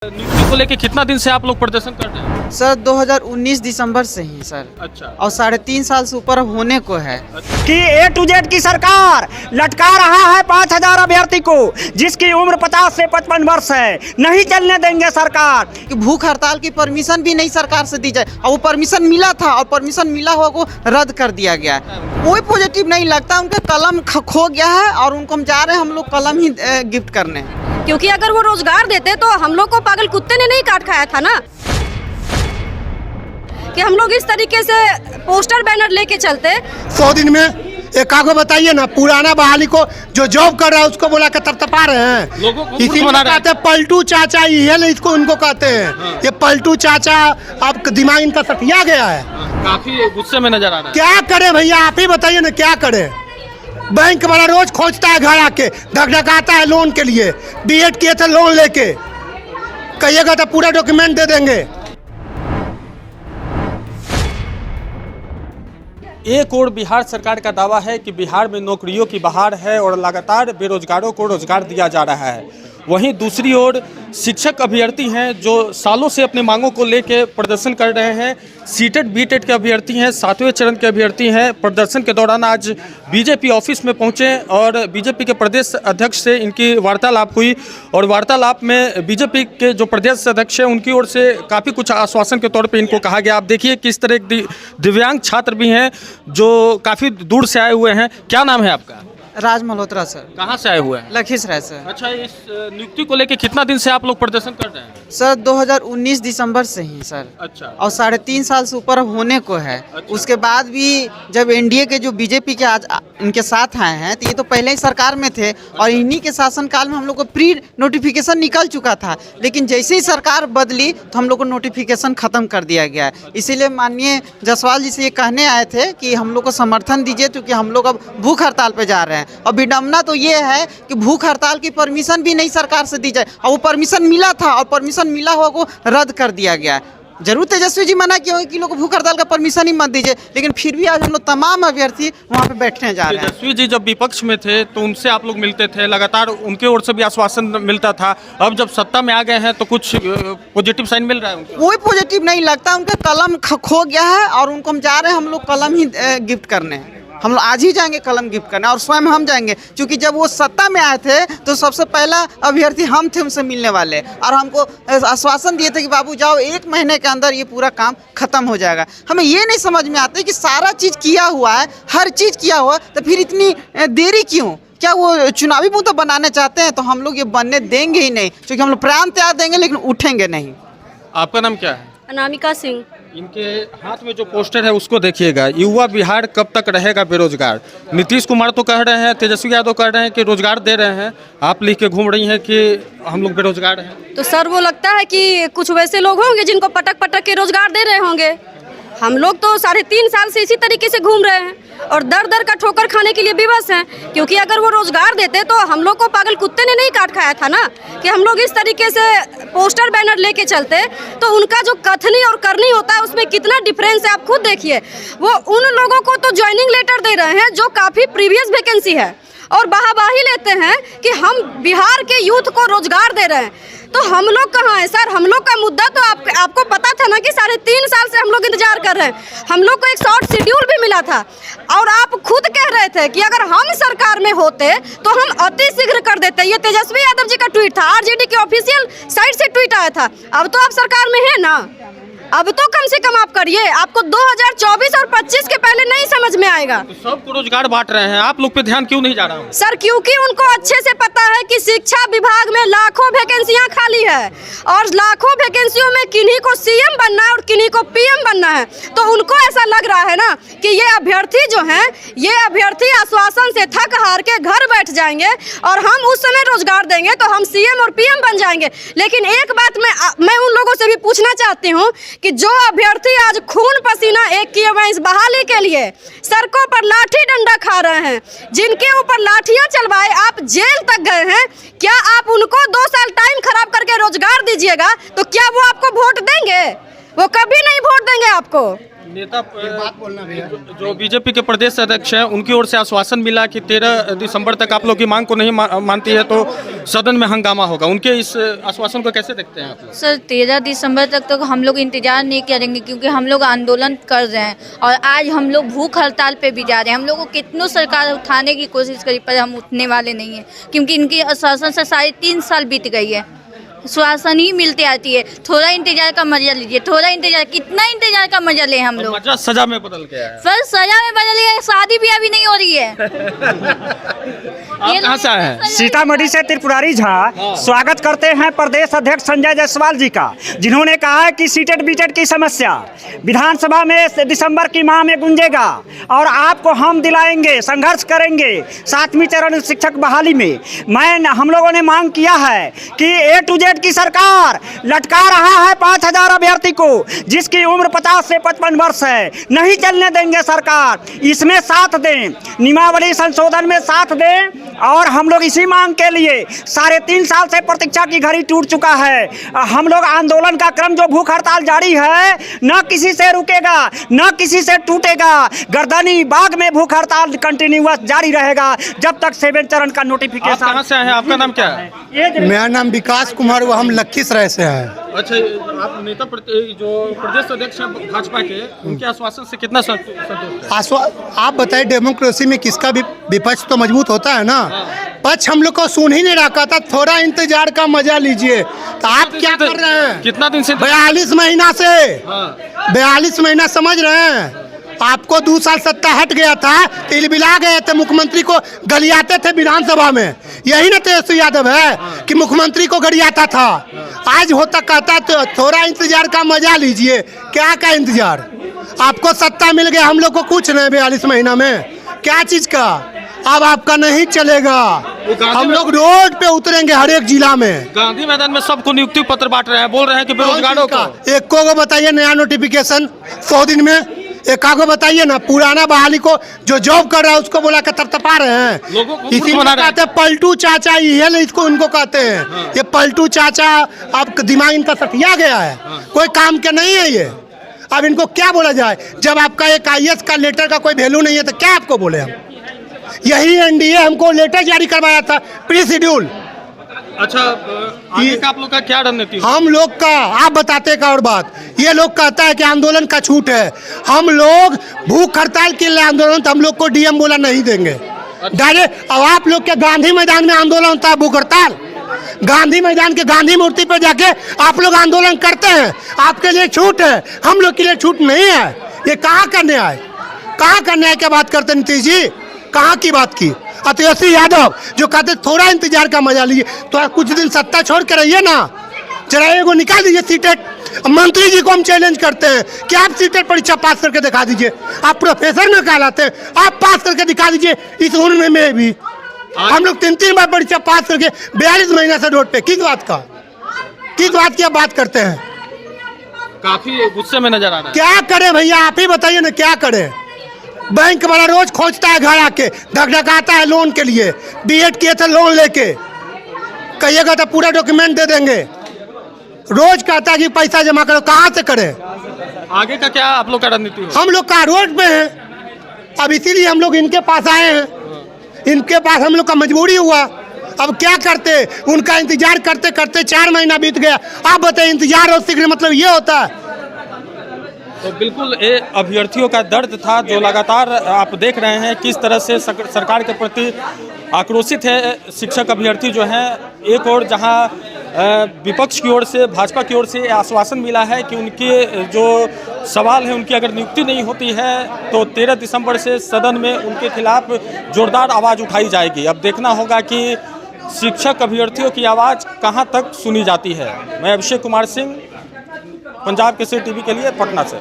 नियुक्ति को लेके कितना दिन से आप लोग प्रदर्शन कर रहे हैं? सर 2019 दिसंबर से ही सर। अच्छा। और 3.5 साल से ऊपर होने को है कि ए टू जेड की सरकार लटका रहा है 5,000 अभ्यर्थी को जिसकी उम्र 50 से 55 वर्ष है। नहीं चलने देंगे सरकार। कि भूख हड़ताल की परमिशन भी नहीं सरकार से दी जाए, और वो परमिशन मिला था और परमिशन मिला हुआ को रद्द कर दिया गया है। कोई पॉजिटिव नहीं लगता, उनका कलम खो गया है और उनको हम जा रहे हैं, हम लोग कलम ही गिफ्ट करने। क्योंकि अगर वो रोजगार देते तो हम लोग को पागल कुत्ते ने नहीं काट खाया था ना, कि हम लोग इस तरीके से पोस्टर बैनर लेके चलते। 100 दिन में एक आगो बताइए ना, पुराना बहाली को जो जॉब कर रहा है उसको बोला कर तपा रहे हैं लोगों को इसी में कहते हैं पलटू चाचा, ये नहीं इसको उनको कहते हैं। हाँ। ये पलटू चाचा अब दिमाग इनका सटिया गया है। काफी गुस्से में नजर आ रहा है। क्या करे भैया, आप ही बताइए ना क्या करे। बैंक वाला रोज खोजता है घर आके, धकधकाता है लोन के लिए। बीएड किए थे लोन लेके, कहिएगा तो पूरा डॉक्यूमेंट दे देंगे। एक और बिहार सरकार का दावा है कि बिहार में नौकरियों की बहार है और लगातार बेरोजगारों को रोजगार दिया जा रहा है। वहीं दूसरी ओर शिक्षक अभ्यर्थी हैं जो सालों से अपनी मांगों को लेकर प्रदर्शन कर रहे हैं। सीटेट बीटेट के अभ्यर्थी हैं, 7वें चरण के अभ्यर्थी हैं। प्रदर्शन के दौरान आज बीजेपी ऑफिस में पहुंचे और बीजेपी के प्रदेश अध्यक्ष से इनकी वार्तालाप हुई और वार्तालाप में बीजेपी के जो प्रदेश अध्यक्ष हैं उनकी ओर से काफ़ी कुछ आश्वासन के तौर पे इनको कहा गया। आप देखिए किस तरह दिव्यांग छात्र भी हैं जो काफ़ी दूर से आए हुए हैं। क्या नाम है आपका? राज मल्होत्रा सर। कहाँ से आए हुए हैं? लखीसराय सर। अच्छा, इस नियुक्ति को लेके कितना दिन से आप लोग प्रदर्शन कर रहे हैं? सर 2019 दिसंबर से ही सर। अच्छा। और 3.5 साल से ऊपर होने को है। अच्छा। उसके बाद भी जब एनडीए के जो बीजेपी के आज इनके साथ आए हैं, तो ये तो पहले ही सरकार में थे और इन्हीं के शासनकाल में हम लोग को प्री नोटिफिकेशन निकल चुका था। लेकिन जैसे ही सरकार बदली तो हम लोग को नोटिफिकेशन खत्म कर दिया गया है। इसीलिए माननीय जायसवाल जी से ये कहने आए थे कि हम लोग को समर्थन दीजिए, क्योंकि हम लोग अब भूख हड़ताल पे जा रहे हैं। और विडम्बना तो ये है कि भूख हड़ताल की परमिशन भी नहीं सरकार से दी जाए, और वो परमिशन मिला था और परमिशन मिला हुआ को रद्द कर दिया गया है। जरूर तेजस्वी जी मना किए होंगे कि लोग भूख हड़ताल का परमिशन ही मत दीजिए, लेकिन फिर भी आज हम लोग तमाम अभ्यर्थी वहाँ पे बैठने जा रहे हैं। तेजस्वी जी जब विपक्ष में थे तो उनसे आप लोग मिलते थे, लगातार उनके ओर से भी आश्वासन मिलता था। अब जब सत्ता में आ गए हैं तो कुछ पॉजिटिव साइन मिल रहा है उनको? कोई पॉजिटिव नहीं लगता, उनका कलम खो गया है और उनको हम जा रहे हैं, हम लोग कलम ही गिफ्ट करने। हम लोग आज ही जाएंगे कलम गिफ्ट करने और स्वयं हम जाएंगे, क्योंकि जब वो सत्ता में आए थे तो सबसे पहला अभ्यर्थी हम थे उनसे मिलने वाले, और हमको आश्वासन दिए थे कि बाबू जाओ 1 महीने के अंदर ये पूरा काम खत्म हो जाएगा। हमें ये नहीं समझ में आता कि सारा चीज़ किया हुआ है, हर चीज़ किया हुआ है, तो फिर इतनी देरी क्यों? क्या वो चुनावी मुद्दा बनाना चाहते हैं? तो हम लोग ये बनने देंगे ही नहीं, क्योंकि हम लोग प्राण त्याग देंगे लेकिन उठेंगे नहीं। आपका नाम क्या है? अनामिका सिंह। इनके हाथ में जो पोस्टर है उसको देखिएगा। युवा बिहार कब तक रहेगा बेरोजगार? नीतीश कुमार तो कह रहे हैं, तेजस्वी यादव कह रहे हैं कि रोजगार दे रहे हैं, आप लिख के घूम रही हैं कि हम लोग बेरोजगार हैं। तो सर वो लगता है कि कुछ वैसे लोग होंगे जिनको पटक पटक के रोजगार दे रहे होंगे। हम लोग तो 3.5 साल से इसी तरीके से घूम रहे हैं और दर दर का ठोकर खाने के लिए विवश हैं। क्योंकि अगर वो रोजगार देते तो हम लोग को पागल कुत्ते ने नहीं काट खाया था ना, कि हम लोग इस तरीके से पोस्टर बैनर लेके चलते। तो उनका जो कथनी और करनी होता है उसमें कितना डिफरेंस है, आप खुद देखिए। वो उन लोगों को तो ज्वाइनिंग लेटर दे रहे हैं जो काफ़ी प्रीवियस वैकेंसी है और वाहवाही लेते हैं कि हम बिहार के यूथ को रोजगार दे रहे हैं। तो हम लोग कहाँ हैं सर? हम लोग का मुद्दा तो आपको पता था ना कि 3.5 साल से हम लोग इंतजार कर रहे हैं। हम लोग को एक शॉर्ट शेड्यूल भी मिला था और आप खुद कह रहे थे कि अगर हम सरकार में होते तो हम अति शीघ्र कर देते। ये तेजस्वी यादव जी का ट्वीट था, आरजेडी की ऑफिशियल साइट से ट्वीट आया था। अब तो आप सरकार में हैं ना, अब तो कम से कम आप करिए। आपको 2024 और 25 के पहले नहीं समझ में आएगा। तो सबको रोजगार बांट रहे हैं, आप लोग पे ध्यान क्यों नहीं जा रहा? सर क्योंकि उनको अच्छे से पता है कि शिक्षा विभाग में लाखों वैकेंसियां खाली है और लाखों वैकेंसियों में किन्हीं को सीएम बनना है और किन्हीं को पीएम बनना है। तो उनको ऐसा लग रहा है ना कि ये अभ्यर्थी जो हैं, ये अभ्यर्थी आश्वासन से थक हार के घर बैठ जाएंगे और हम उस समय रोजगार देंगे तो हम सीएम और पीएम बन जाएंगे। लेकिन एक बात मैं उन लोगों से भी पूछना चाहती हूँ कि जो अभ्यर्थी आज खून पसीना एक किए हुए इस बहाली के लिए सड़कों पर लाठी डंडा खा रहे हैं, जिनके ऊपर लाठियां चलवाए आप जेल तक गए हैं, क्या आप उनको 2 साल टाइम खराब करके रोजगार दीजिएगा तो क्या वो आपको वोट देंगे? वो कभी नहीं वोट देंगे आपको। नेता जो बीजेपी के प्रदेश अध्यक्ष हैं उनकी ओर से आश्वासन मिला कि 13 दिसंबर तक आप लोग की मांग को नहीं मानती है तो सदन में हंगामा होगा। उनके इस आश्वासन को कैसे देखते हैं आप लोग? सर 13 दिसंबर तक तो हम लोग इंतजार नहीं करेंगे क्योंकि हम लोग आंदोलन कर रहे हैं और आज हम लोग भूख हड़ताल पे भी जा रहे हैं। हम लोग को कितनों सरकार उठाने की कोशिश करी पर हम उठने वाले नहीं हैं क्योंकि इनकी आश्वासन से 3.5 साल बीत गई है। आश्वासन ही मिलती आती है। थोड़ा इंतजार का मजा लीजिए, थोड़ा इंतजार, कितना इंतजार का मजा ले हम लोग। मजा सजा में बदल गया है। सर सजा में बदल गया, शादी भी अभी नहीं हो रही है। आप कहाँ से आए हैं? सीतामढ़ी से त्रिपुरारी झा स्वागत करते हैं प्रदेश अध्यक्ष संजय जायसवाल जी का, जिन्होंने कहा है कि सीटेट बीटेट की समस्या विधानसभा में दिसंबर की माह में गूंजेगा और आपको हम दिलाएंगे, संघर्ष करेंगे 7वीं चरण शिक्षक बहाली में। हम लोगों ने मांग किया है कि A to Z की सरकार लटका रहा है 5000 अभ्यर्थी को, जिसकी उम्र 50 से 55 वर्ष है। नहीं चलने देंगे सरकार, इसमें साथ दें, नियमावली संशोधन में साथ दें। और हम लोग इसी मांग के लिए 3.5 साल से प्रतीक्षा की घड़ी टूट चुका है। हम लोग आंदोलन का क्रम जो भूख हड़ताल जारी है न किसी से रुकेगा न किसी से टूटेगा। गर्दनी बाग में भूख हड़ताल कंटिन्यूअस जारी रहेगा जब तक 7 चरण का नोटिफिकेशन। आप कहाँ से आए हैं? आपका नाम क्या है? मेरा नाम विकास कुमार, वो हम लखीसराय से हैं। अच्छा, आप नेता जो प्रदेश अध्यक्ष हैं भाजपा के, उनके आश्वासन से कितना संतुष्ट हैं? आप बताइए, डेमोक्रेसी में किसका भी विपक्ष तो मजबूत होता है ना। पक्ष हम लोग को सुन ही नहीं रखा था। थोड़ा इंतजार का मजा लीजिए। तो आप क्या कर रहे हैं? कितना दिन से? 42 महीना से। 42 महीना समझ रहे हैं? आपको 2 साल सत्ता हट गया था, तिलबिला गए थे, मुख्यमंत्री को गलियाते थे विधानसभा में। यही ना तेजस्वी यादव है कि मुख्यमंत्री को गलियाता था। आज होता कहता तो थोड़ा इंतजार का मजा लीजिए। क्या का इंतजार? आपको सत्ता मिल गया, हम लोग को कुछ नहीं। 42 महीना में क्या चीज का? अब आपका नहीं चलेगा। हम लोग रोड पे उतरेंगे हर एक जिला में। गांधी मैदान में सबको नियुक्ति पत्र बांट रहे हैं, बोल रहे हैं कि बेरोजगारों को। एक को बताइए नया नोटिफिकेशन 100 दिन में। एक को बताइए ना, पुराना बहाली को जो जॉब कर रहा है उसको बोला कर थपथपा रहे हैं। लोगों को इसी में कहते हैं पलटू चाचा, ये इसको उनको कहते हैं। ये पलटू चाचा, अब दिमाग इनका सटिया गया है। कोई काम के नहीं है ये। अब इनको क्या बोला जाए? जब आपका एक IAS का लेटर का कोई वैल्यू नहीं है तो क्या आपको बोले हम? यही NDA हमको लेटर जारी करवाया था, प्री शेड्यूल। अच्छा, आगे का आप लोग का क्या रणनीति? हम लोग का आप बताते का और बात, ये लोग कहता है कि आंदोलन का छूट है। हम लोग भूख हड़ताल के लिए आंदोलन, तो हम लोग को DM बोला नहीं देंगे डायरेक्ट। अब आप लोग के गांधी मैदान में आंदोलन होता है, भूख हड़ताल। गांधी मैदान के गांधी मूर्ति पर जाके आप लोग आंदोलन करते हैं, आपके लिए छूट है, हम लोग के लिए छूट नहीं है। ये कहाँ करने आए? कहाँ करने आए? क्या बात करते नीतीश जी? कहाँ की बात की? तेजस्वी यादव जो कहते थोड़ा इंतजार का मजा लीजिए, तो कुछ दिन सत्ता छोड़ के रहिए ना। जरा एगो निकाल दीजिए सीटेट। मंत्री जी को हम चैलेंज करते हैं कि आप सीटेट परीक्षा पास करके दिखा दीजिए। आप प्रोफेसर में कहलाते हैं, आप पास करके दिखा दीजिए। इस उम्र में भी हम लोग 3 बार परीक्षा पास करके 42 महीना से रोड पे। किस बात की आप बात करते हैं? काफी गुस्से में नजर आ रहा है। क्या करें भैया, आप ही बताइए ना, क्या करें? बैंक वाला रोज खोजता है घर आके, धकधकाता है लोन के लिए। B.Ed किए थे लोन लेके, कहिएगा तो पूरा डॉक्यूमेंट दे देंगे। रोज कहता है कि पैसा जमा करो, कहाँ से करें? आगे का क्या आप लोग का रणनीति? हम लोग का रोड पे हैं। अब इसीलिए हम लोग इनके पास आए हैं। इनके पास हम लोग का मजबूरी हुआ। अब क्या करते? उनका इंतजार करते करते 4 महीना बीत गया। आप बताइए, इंतजार और शीघ्र मतलब ये होता है? तो बिल्कुल ये अभ्यर्थियों का दर्द था जो लगातार आप देख रहे हैं किस तरह से सरकार के प्रति आक्रोशित है शिक्षक अभ्यर्थी जो हैं। एक और जहां विपक्ष की ओर से, भाजपा की ओर से आश्वासन मिला है कि उनके जो सवाल है उनकी अगर नियुक्ति नहीं होती है तो 13 दिसंबर से सदन में उनके खिलाफ जोरदार आवाज़ उठाई जाएगी। अब देखना होगा कि शिक्षक अभ्यर्थियों की आवाज़ कहां तक सुनी जाती है। मैं अभिषेक कुमार सिंह, पंजाब केसरी TV के लिए पटना से।